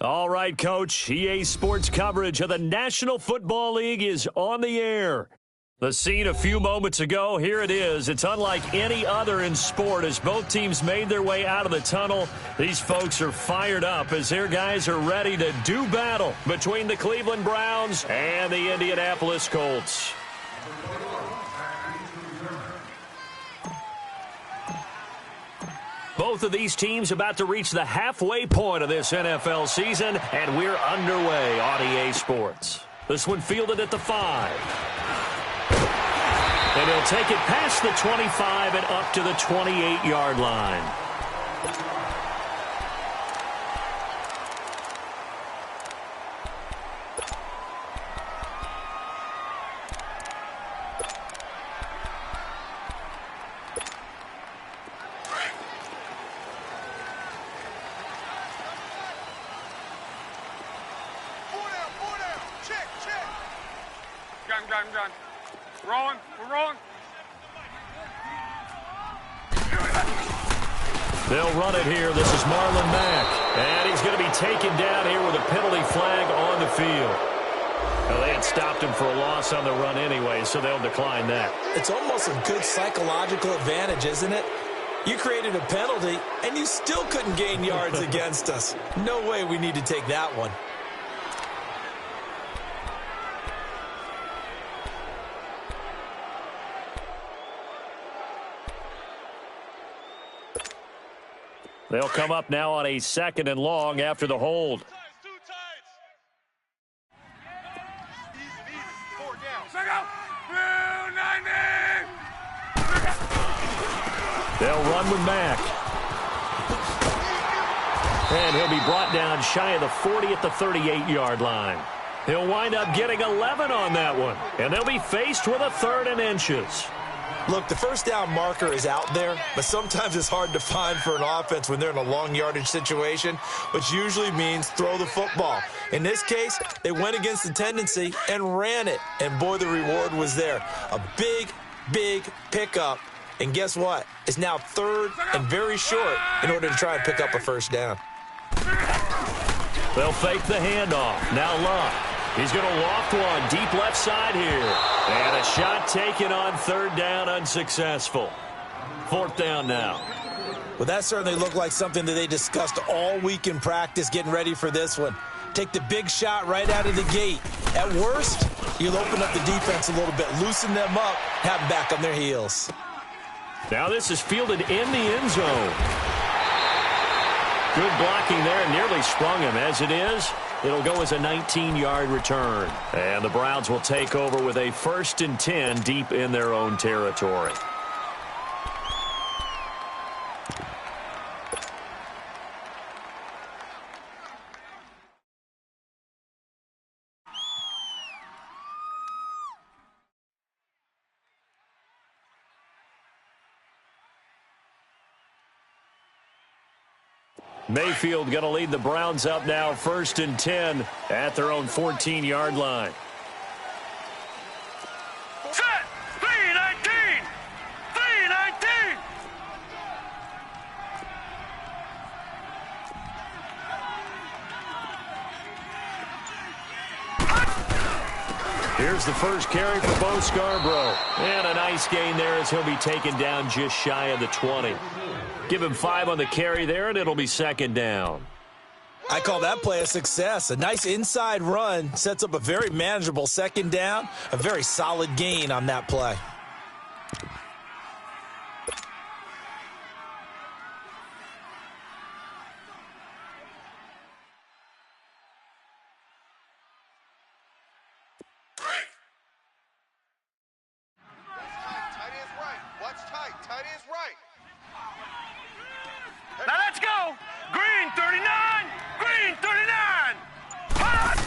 All right, Coach. EA Sports coverage of the National Football League is on the air. The scene a few moments ago, here it is. It's unlike any other in sport as both teams made their way out of the tunnel. These folks are fired up as their guys are ready to do battle between the Cleveland Browns and the Indianapolis Colts. Both of these teams about to reach the halfway point of this NFL season, and we're underway on EA Sports. This one fielded at the 5. And he'll take it past the 25 and up to the 28-yard line. Gun. Rolling. We're rolling. They'll run it here. This is Marlon Mack. And he's going to be taken down here with a penalty flag on the field. Well, they had stopped him for a loss on the run anyway, so they'll decline that. It's almost a good psychological advantage, isn't it? You created a penalty, and you still couldn't gain yards against us. No way we need to take that one. They'll come up now on a 2nd and long after the hold. They'll run with Mack. And he'll be brought down shy of the 40 at the 38-yard line. He'll wind up getting 11 on that one. And they'll be faced with a 3rd and inches. Look, the first down marker is out there, but sometimes it's hard to find for an offense when they're in a long yardage situation, which usually means throw the football. In this case, they went against the tendency and ran it, and boy, the reward was there. A big pickup, and guess what? It's now 3rd and very short in order to try and pick up a first down. They'll fake the handoff. Now Luck. He's going to loft one deep left side here. And a shot taken on 3rd down, unsuccessful. 4th down now. Well, that certainly looked like something that they discussed all week in practice getting ready for this one. Take the big shot right out of the gate. At worst, you'll open up the defense a little bit, loosen them up, have them back on their heels. Now this is fielded in the end zone. Good blocking there, nearly sprung him. As it is, it'll go as a 19-yard return. And the Browns will take over with a 1st and 10 deep in their own territory. Mayfield going to lead the Browns up now, 1st and 10 at their own 14-yard line. Set! 3-19! 3-19! Here's the first carry for Bo Scarborough. And a nice gain there as he'll be taken down just shy of the 20. Give him 5 on the carry there, and it'll be 2nd down. I call that play a success. A nice inside run sets up a very manageable 2nd down, a very solid gain on that play. Now let's go! Green 39! Green 39! Hot!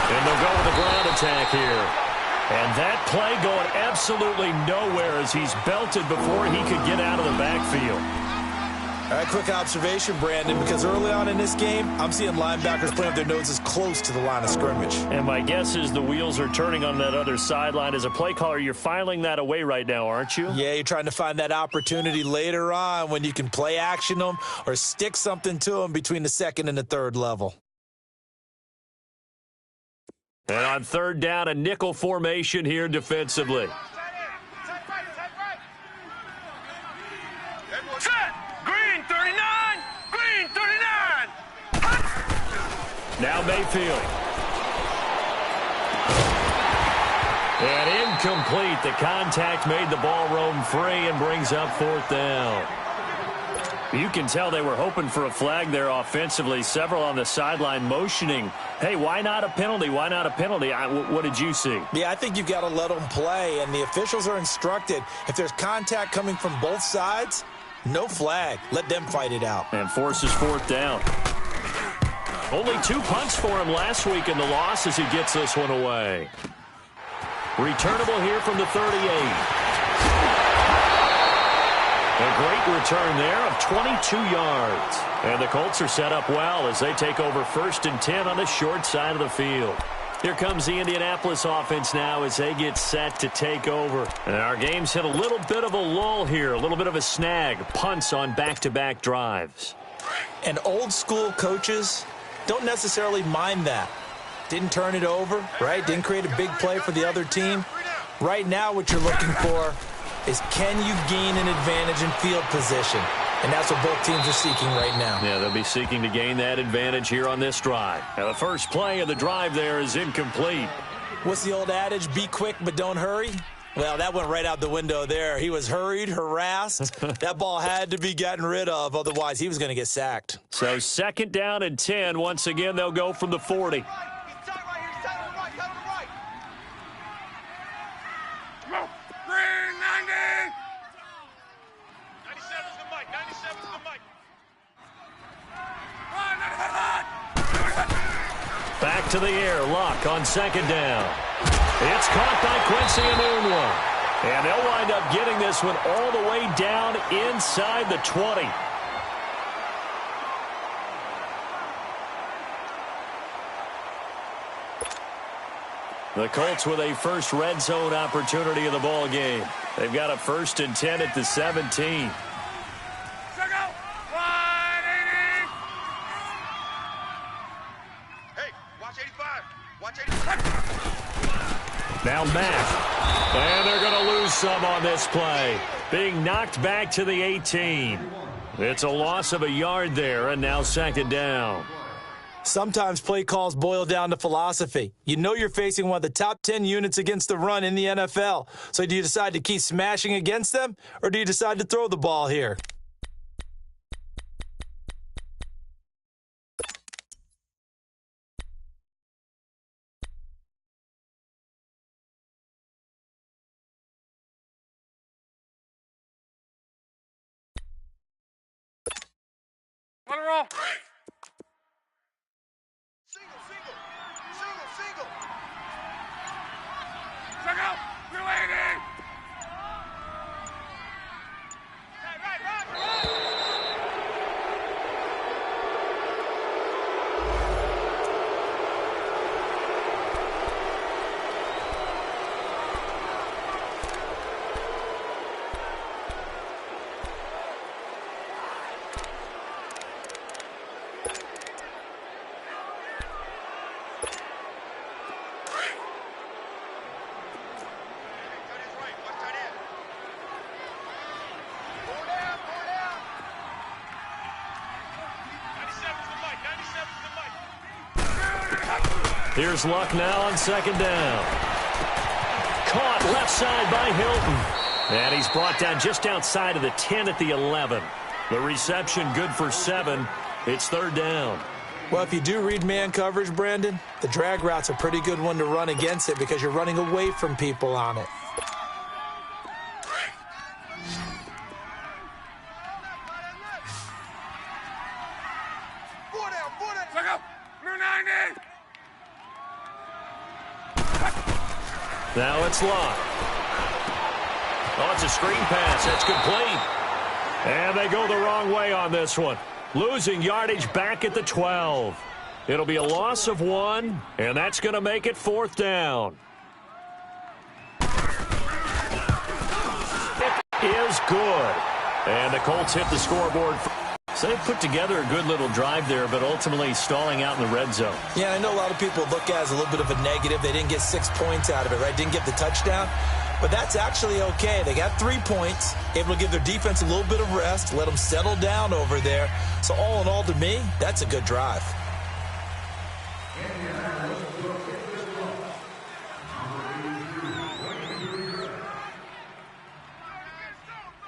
And they'll go with a ground attack here. And that play going absolutely nowhere as he's belted before he could get out of the backfield. All right, quick observation, Brandon, because early on in this game, I'm seeing linebackers playing with their noses close to the line of scrimmage. And my guess is the wheels are turning on that other sideline. As a play caller, you're filing that away right now, aren't you? Yeah, you're trying to find that opportunity later on when you can play action them or stick something to them between the second and the third level. And on third down, a nickel formation here defensively. Now Mayfield. And incomplete. The contact made the ball roam free and brings up fourth down. You can tell they were hoping for a flag there offensively. Several on the sideline motioning, hey, why not a penalty? Why not a penalty? What did you see? Yeah, I think you've got to let them play, and the officials are instructed. If there's contact coming from both sides, no flag. Let them fight it out. And forces fourth down. Only 2 punts for him last week in the loss as he gets this one away. Returnable here from the 38. A great return there of 22 yards. And the Colts are set up well as they take over 1st and 10 on the short side of the field. Here comes the Indianapolis offense now as they get set to take over. And our game's hit a little bit of a lull here, a little bit of a snag. Punts on back-to-back drives. And old-school coaches don't necessarily mind that. Didn't turn it over, right? Didn't create a big play for the other team. Right now what you're looking for is can you gain an advantage in field position? And that's what both teams are seeking right now. Yeah, they'll be seeking to gain that advantage here on this drive. Now the first play of the drive there is incomplete. What's the old adage? Be quick but don't hurry? Well, that went right out the window there. He was hurried, harassed. That ball had to be gotten rid of, otherwise he was going to get sacked. So 2nd down and 10. Once again, they'll go from the 40. Back to the air, Luck on 2nd down. It's caught by Quincy Enunwa. And they'll wind up getting this one all the way down inside the 20. The Colts with a first red zone opportunity of the ball game. They've got a 1st and 10 at the 17. Now Mack. And they're going to lose some on this play. Being knocked back to the 18. It's a loss of a yard there, and now 2nd down. Sometimes play calls boil down to philosophy. You know you're facing one of the top 10 units against the run in the NFL. So do you decide to keep smashing against them, or do you decide to throw the ball here? Let it roll. Single. Check out. You're waiting. Right. Here's Luck now on 2nd down. Caught left side by Hilton. And he's brought down just outside of the 10 at the 11. The reception good for 7. It's 3rd down. Well, if you do read man coverage, Brandon, the drag route's a pretty good one to run against it because you're running away from people on it. Check out. New 90. Now it's Luck. Oh, it's a screen pass. That's complete. And they go the wrong way on this one. Losing yardage back at the 12. It'll be a loss of 1, and that's going to make it 4th down. It is good. And the Colts hit the scoreboard. So they put together a good little drive there, but ultimately stalling out in the red zone. Yeah, I know a lot of people look at it as a little bit of a negative. They didn't get 6 points out of it, right? Didn't get the touchdown. But that's actually okay. They got 3 points, able to give their defense a little bit of rest, let them settle down over there. So all in all, to me, that's a good drive.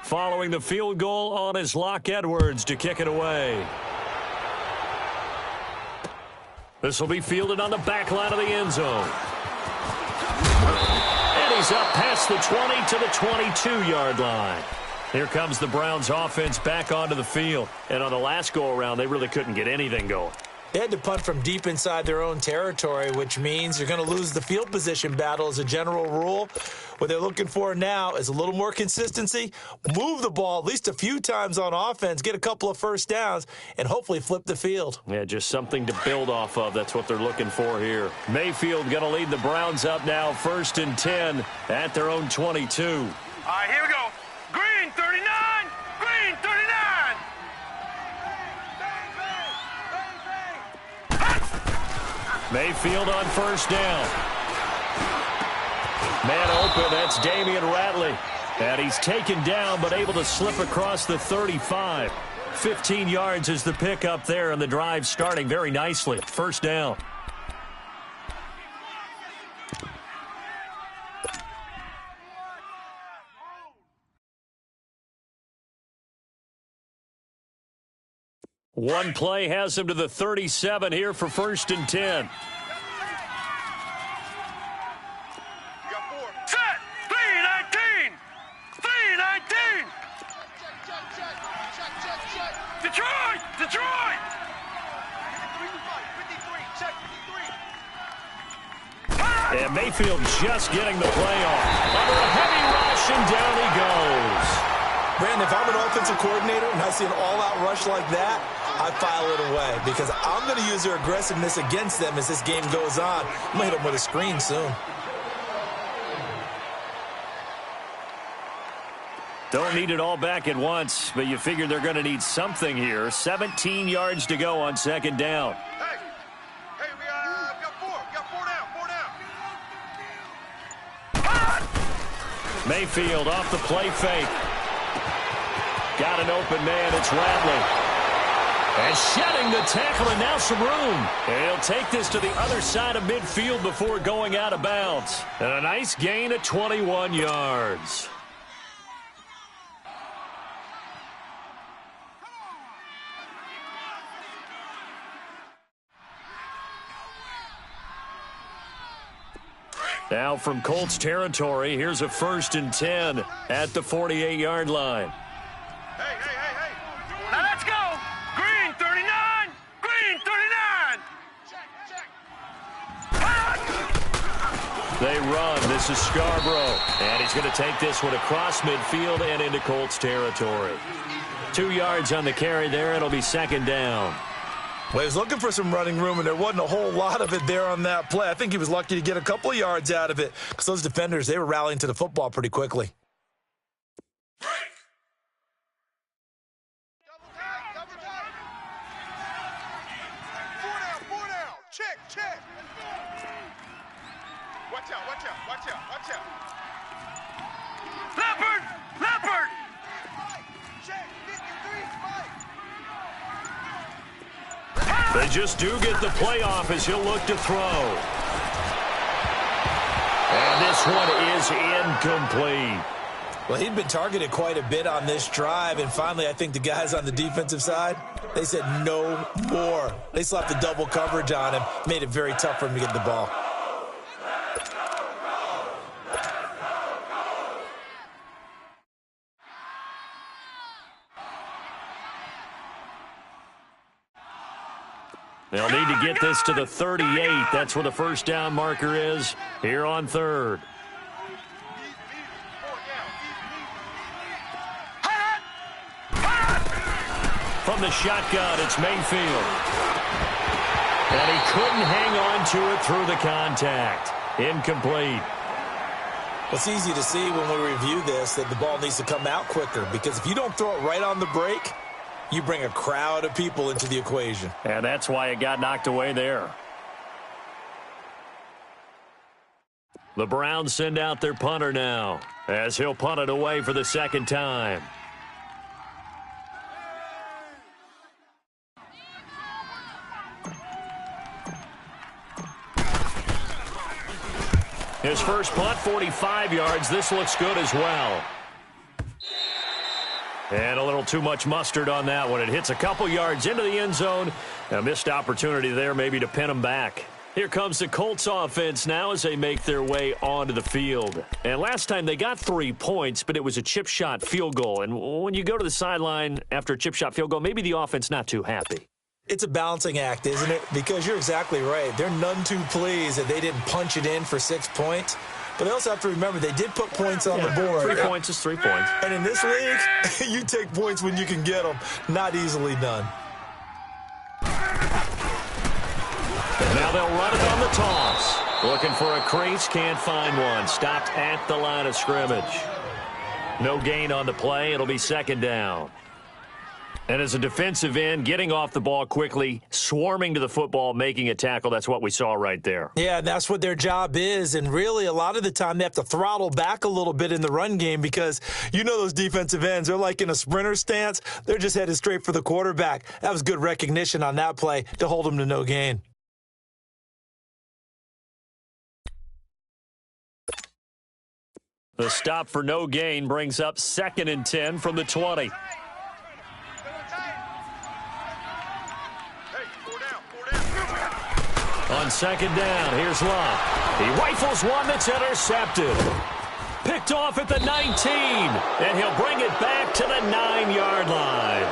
Following the field goal on is Locke Edwards to kick it away. This will be fielded on the back line of the end zone. And he's up past the 20 to the 22-yard line. Here comes the Browns offense back onto the field. And on the last go-around, they really couldn't get anything going. They had to punt from deep inside their own territory, which means you're going to lose the field position battle as a general rule. What they're looking for now is a little more consistency, move the ball at least a few times on offense, get a couple of first downs, and hopefully flip the field. Yeah, just something to build off of. That's what they're looking for here. Mayfield going to lead the Browns up now, 1st and 10 at their own 22. All right, here we go. Green 39, green 39. Mayfield on 1st down. Man open, that's Damian Ratley. And he's taken down but able to slip across the 35. 15 yards is the pickup there, and the drive starting very nicely. 1st down. One play has him to the 37 here for 1st and 10. Set! 319! 319! Detroit! Detroit! 53, And Mayfield just getting the play off. Under a heavy rush, and down he goes. Brandon, if I'm an offensive coordinator and I see an all-out rush like that, I file it away because I'm going to use their aggressiveness against them as this game goes on. I'm going to hit them with a screen soon. Don't need it all back at once, but you figure they're going to need something here. 17 yards to go on 2nd down. Hey, we got 4. We got 4 down. Mayfield off the play fake. Got an open man. It's Ratley. And shedding the tackle, and now some room. And he'll take this to the other side of midfield before going out of bounds. And a nice gain of 21 yards. Now from Colts territory, here's a 1st and 10 at the 48-yard line. Hey. Now let's go. Green 39, green 39. Check. They run. This is Scarborough. And he's going to take this one across midfield and into Colts territory. 2 yards on the carry there. It'll be 2nd down. Well, he was looking for some running room, and there wasn't a whole lot of it there on that play. I think he was lucky to get a couple of yards out of it because those defenders, they were rallying to the football pretty quickly. Double time. 4 down. Check. Watch out. Leopard. Check. 53 spike. They just do get the playoff as he'll look to throw. And this one is incomplete. Well, he'd been targeted quite a bit on this drive, and finally I think the guys on the defensive side, they said no more. They slapped the double coverage on him, made it very tough for him to get the ball. They'll need to get this to the 38. That's where the 1st down marker is here on 3rd. From the shotgun, it's Mayfield. And he couldn't hang on to it through the contact. Incomplete. Well, it's easy to see when we review this that the ball needs to come out quicker, because if you don't throw it right on the break, you bring a crowd of people into the equation. And that's why it got knocked away there. The Browns send out their punter now, as he'll punt it away for the second time. His first punt, 45 yards. This looks good as well. And a little too much mustard on that one. It hits a couple yards into the end zone. A missed opportunity there maybe to pin him back. Here comes the Colts offense now as they make their way onto the field. And last time they got 3 points, but it was a chip shot field goal. And when you go to the sideline after a chip shot field goal, maybe the offense not too happy. It's a balancing act, isn't it? Because you're exactly right. They're none too pleased that they didn't punch it in for 6 points. But they also have to remember they did put points on the board. 3 points is 3 points. And in this league, you take points when you can get them. Not easily done. Now they'll run it on the toss. Looking for a crease, can't find one. Stopped at the line of scrimmage. No gain on the play. It'll be second down. And as a defensive end, getting off the ball quickly, swarming to the football, making a tackle, that's what we saw right there. Yeah, that's what their job is. And really, a lot of the time, they have to throttle back a little bit in the run game because you know those defensive ends, they're like in a sprinter stance. They're just headed straight for the quarterback. That was good recognition on that play to hold them to no gain. The stop for no gain brings up 2nd and 10 from the 20. On second down, here's Love. He rifles one that's intercepted. Picked off at the 19, and he'll bring it back to the 9-yard line.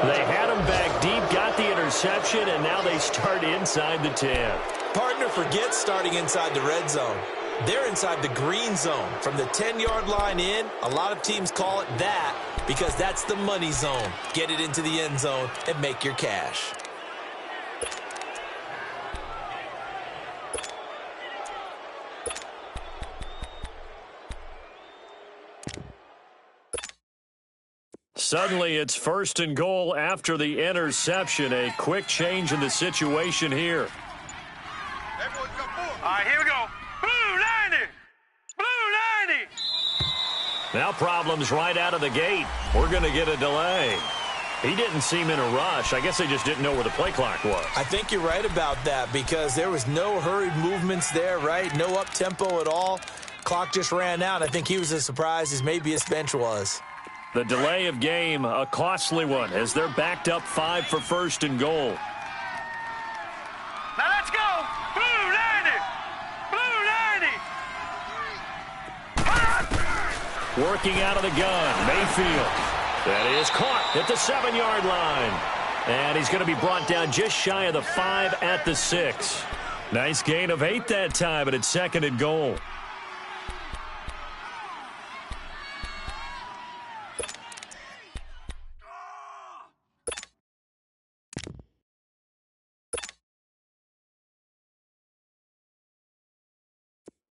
They had him back deep, got the interception, and now they start inside the 10. Partner forgets starting inside the red zone. They're inside the green zone. From the 10-yard line in, a lot of teams call it that because that's the money zone. Get it into the end zone and make your cash. Suddenly, it's 1st and goal after the interception. A quick change in the situation here. All right, here we go. Blue 90! Blue 90! Now problems right out of the gate. We're going to get a delay. He didn't seem in a rush. I guess they just didn't know where the play clock was. I think you're right about that because there was no hurried movements there, right? No up-tempo at all. Clock just ran out. I think he was as surprised as maybe his bench was. The delay of game, a costly one, as they're backed up 5 for 1st and goal. Now let's go! Blue 90! Blue 90! Working out of the gun, Mayfield. That is caught at the 7-yard line. And he's going to be brought down just shy of the 5 at the 6. Nice gain of 8 that time, but it's 2nd and goal.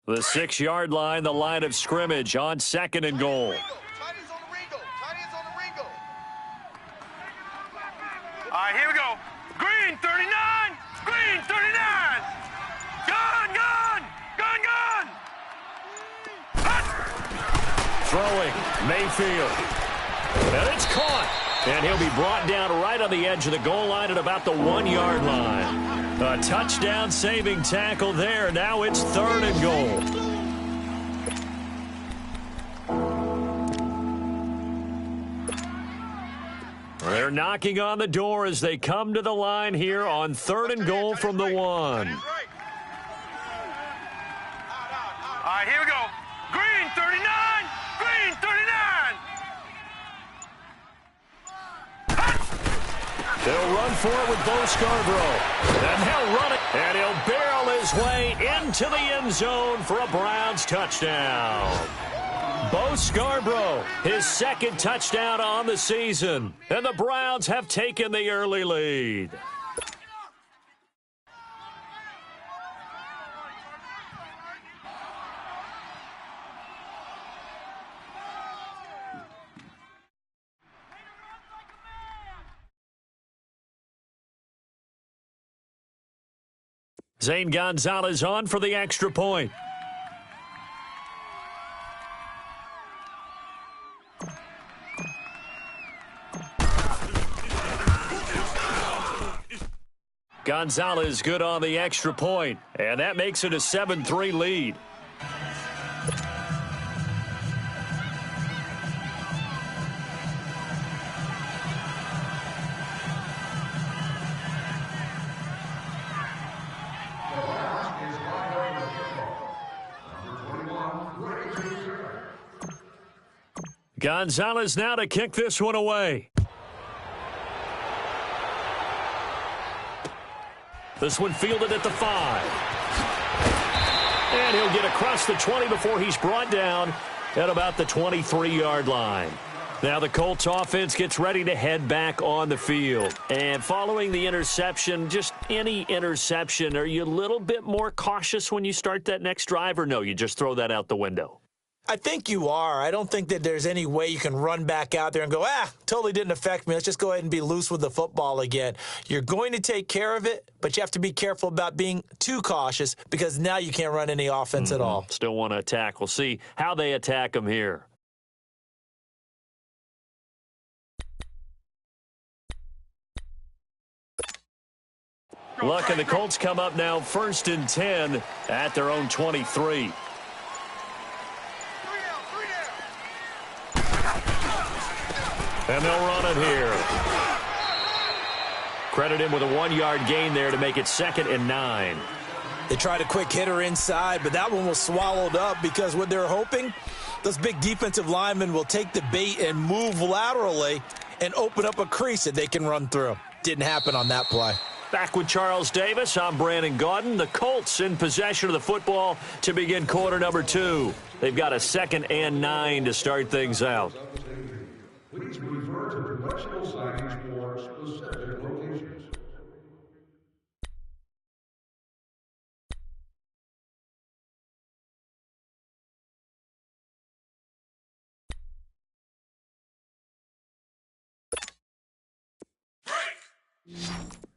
The 6-yard line, the line of scrimmage on 2nd and goal. All right, here we go. Green 39! Green 39! Gun, gun! Gun, gun! Throwing, Mayfield. And it's caught. And he'll be brought down right on the edge of the goal line at about the 1-yard line. A touchdown-saving tackle there. Now it's 3rd and goal. They're knocking on the door as they come to the line here on 3rd and goal from the 1. All right, here we go. Green 39! Green 39! They'll run for it with Bo Scarborough. And he'll run it. And he'll barrel his way into the end zone for a Browns touchdown. Bo Scarborough, his second touchdown on the season. And the Browns have taken the early lead. Zane Gonzalez on for the extra point. Gonzalez good on the extra point, and that makes it a 7-3 lead. Gonzalez now to kick this one away. This one fielded at the 5. And he'll get across the 20 before he's brought down at about the 23-yard line. Now the Colts offense gets ready to head back on the field. And following the interception, just any interception, are you a little bit more cautious when you start that next drive, or no, you just throw that out the window? I think you are. I don't think that there's any way you can run back out there and go, totally didn't affect me. Let's just go ahead and be loose with the football again. You're going to take care of it, but you have to be careful about being too cautious because now you can't run any offense at all. Still want to attack. We'll see how they attack them here. Look, and the Colts come up now 1st and 10 at their own 23. And they'll run it here. Credit him with a 1-yard gain there to make it 2nd and 9. They tried a quick hitter inside, but that one was swallowed up because what they're hoping, those big defensive linemen will take the bait and move laterally and open up a crease that they can run through. Didn't happen on that play. Back with Charles Davis, I'm Brandon Gaudin. The Colts in possession of the football to begin quarter number 2. They've got a 2nd and 9 to start things out. Please refer to directional signage for specific locations. Break!